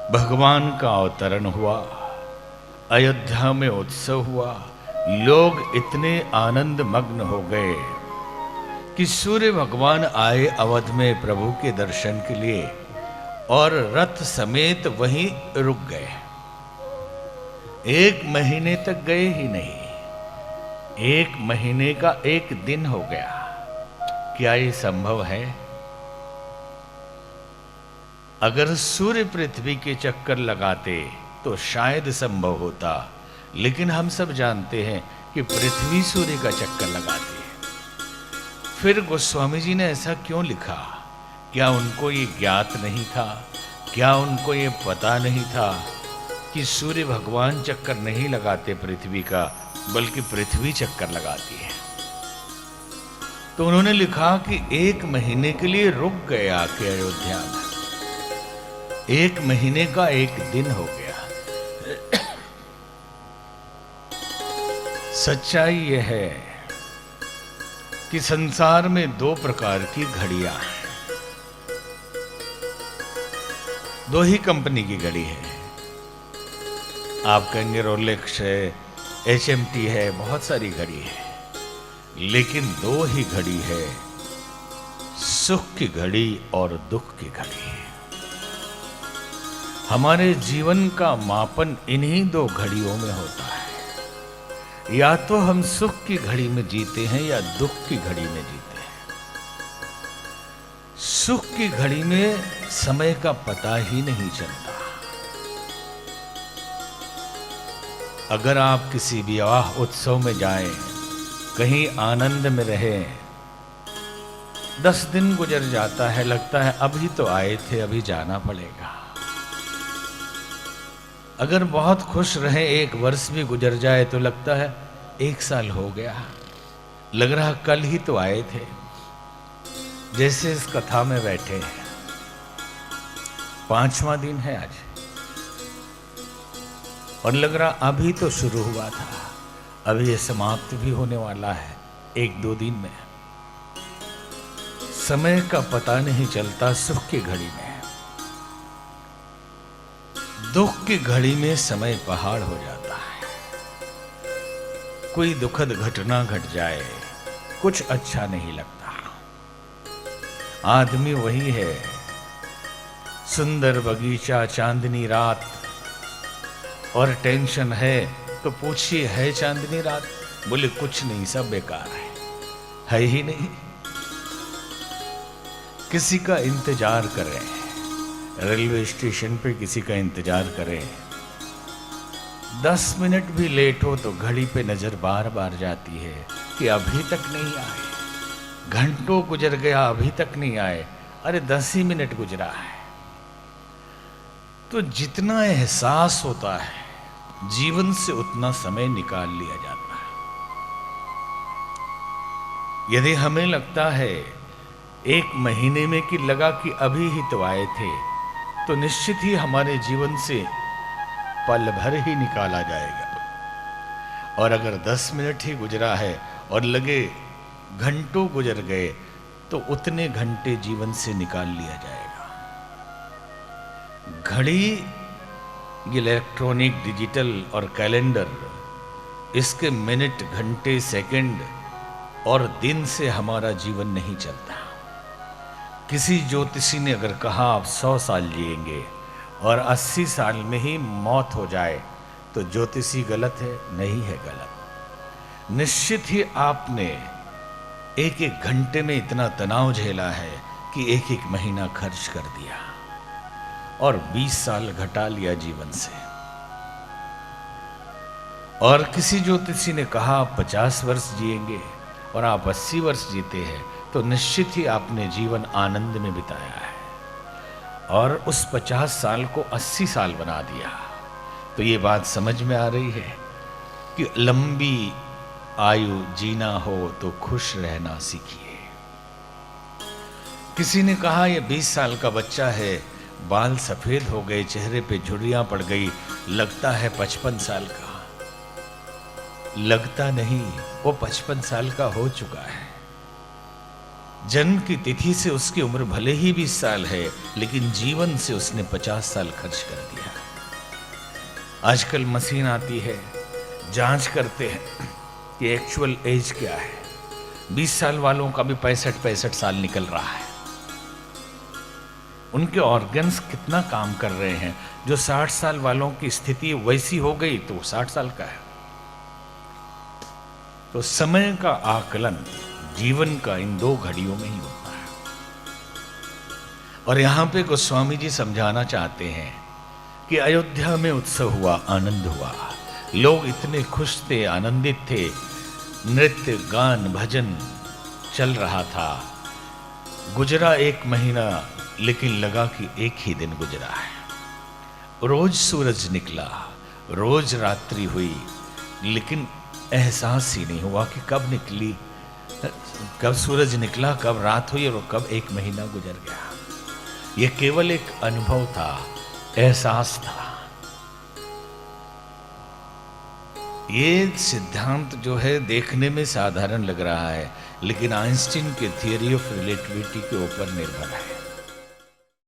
भगवान का अवतरण हुआ, अयोध्या में उत्सव हुआ। लोग इतने आनंद मग्न हो गए कि सूर्य भगवान आए अवध में प्रभु के दर्शन के लिए और रथ समेत वहीं रुक गए। 1 महीने तक गए ही नहीं। 1 महीने का 1 दिन हो गया। क्या ये संभव है? अगर सूर्य पृथ्वी के चक्कर लगाते तो शायद संभव होता, लेकिन हम सब जानते हैं कि पृथ्वी सूर्य का चक्कर लगाती है। फिर गोस्वामी जी ने ऐसा क्यों लिखा? क्या उनको ये ज्ञात नहीं था? क्या उनको ये पता नहीं था कि सूर्य भगवान चक्कर नहीं लगाते पृथ्वी का, बल्कि पृथ्वी चक्कर लगाती है? तो उन्होंने लिखा कि 1 महीने के लिए रुक गए आके अयोध्या में। 1 महीने का 1 दिन हो गया। सच्चाई यह है कि संसार में 2 प्रकार की घड़ियां हैं। 2 ही कंपनी की घड़ी है। आप कहेंगे रोलेक्स है, HMT है, बहुत सारी घड़ी है, लेकिन 2 ही घड़ी है, सुख की घड़ी और दुख की घड़ी है। हमारे जीवन का मापन इन्हीं 2 घड़ियों में होता है। या तो हम सुख की घड़ी में जीते हैं या दुख की घड़ी में जीते हैं। सुख की घड़ी में समय का पता ही नहीं चलता। अगर आप किसी विवाह उत्सव में जाएं, कहीं आनंद में रहें, 10 दिन गुजर जाता है, लगता है अभी तो आए थे, अभी जाना पड़ेगा। अगर बहुत खुश रहे, 1 वर्ष भी गुजर जाए तो लगता है 1 साल हो गया, लग रहा कल ही तो आए थे। जैसे इस कथा में बैठे हैं, 5वां दिन है आज, और लग रहा अभी तो शुरू हुआ था, अभी ये समाप्त भी होने वाला है 1-2 दिन में। समय का पता नहीं चलता सुख की घड़ी में। दुख की घड़ी में समय पहाड़ हो जाता है। कोई दुखद घटना घट जाए, कुछ अच्छा नहीं लगता। आदमी वही है, सुंदर बगीचा, चांदनी रात, और टेंशन है तो पूछिए है चांदनी रात? बोले कुछ नहीं, सब बेकार है ही नहीं। किसी का इंतजार करें, रेलवे स्टेशन पे किसी का इंतजार करें, 10 मिनट भी लेट हो तो घड़ी पे नजर बार बार जाती है कि अभी तक नहीं आए। घंटों गुजर गया, अभी तक नहीं आए, अरे 10 ही मिनट गुजरा है। तो जितना एहसास होता है जीवन से, उतना समय निकाल लिया जाता है। यदि हमें लगता है 1 महीने में कि लगा कि अभी ही तो आए थे, तो निश्चित ही हमारे जीवन से पल भर ही निकाला जाएगा। और अगर 10 मिनट ही गुजरा है और लगे घंटों गुजर गए, तो उतने घंटे जीवन से निकाल लिया जाएगा। घड़ी, इलेक्ट्रॉनिक, डिजिटल और कैलेंडर, इसके मिनट, घंटे, सेकंड और दिन से हमारा जीवन नहीं चलता। किसी ज्योतिषी ने अगर कहा आप 100 साल जिएंगे और 80 साल में ही मौत हो जाए, तो ज्योतिषी गलत है? नहीं है गलत। निश्चित ही आपने 1-1 घंटे में इतना तनाव झेला है कि 1-1 महीना खर्च कर दिया और 20 साल घटा लिया जीवन से। और किसी ज्योतिषी ने कहा आप 50 वर्ष जिएंगे और आप 80 वर्ष जीते हैं, तो निश्चित ही आपने जीवन आनंद में बिताया है और उस 50 साल को 80 साल बना दिया। तो ये बात समझ में आ रही है कि लंबी आयु जीना हो तो खुश रहना सीखिए। किसी ने कहा ये 20 साल का बच्चा है, बाल सफेद हो गए, चेहरे पे झुर्रियां पड़ गई, लगता है 55 साल का। लगता नहीं, वो 55 साल का हो चुका है। जन्म की तिथि से उसकी उम्र भले ही 20 साल है, लेकिन जीवन से उसने 50 साल खर्च कर दिया। आजकल मशीन आती है, जांच करते हैं कि एक्चुअल एज क्या है। 20 साल वालों का भी 65 साल निकल रहा है। उनके ऑर्गन्स कितना काम कर रहे हैं। जो 60 साल वालों की स्थिति वैसी हो गई तो 60 साल का है। तो समय का आकलन जीवन का इन 2 घड़ियों में ही होता है। और यहां पे गोस्वामी जी समझाना चाहते हैं कि अयोध्या में उत्सव हुआ, आनंद हुआ, लोग इतने खुश थे, आनंदित थे, नृत्य गान भजन चल रहा था। गुजरा 1 महीना, लेकिन लगा कि एक ही दिन गुजरा है। रोज सूरज निकला, रोज रात्रि हुई, लेकिन एहसास ही नहीं हुआ कि कब निकली, कब सूरज निकला, कब रात हुई और कब 1 महीना गुजर गया। यह केवल एक अनुभव था, एहसास था। ये सिद्धांत जो है देखने में साधारण लग रहा है, लेकिन आइंस्टीन के थियरी ऑफ रिलेटिविटी के ऊपर निर्भर है।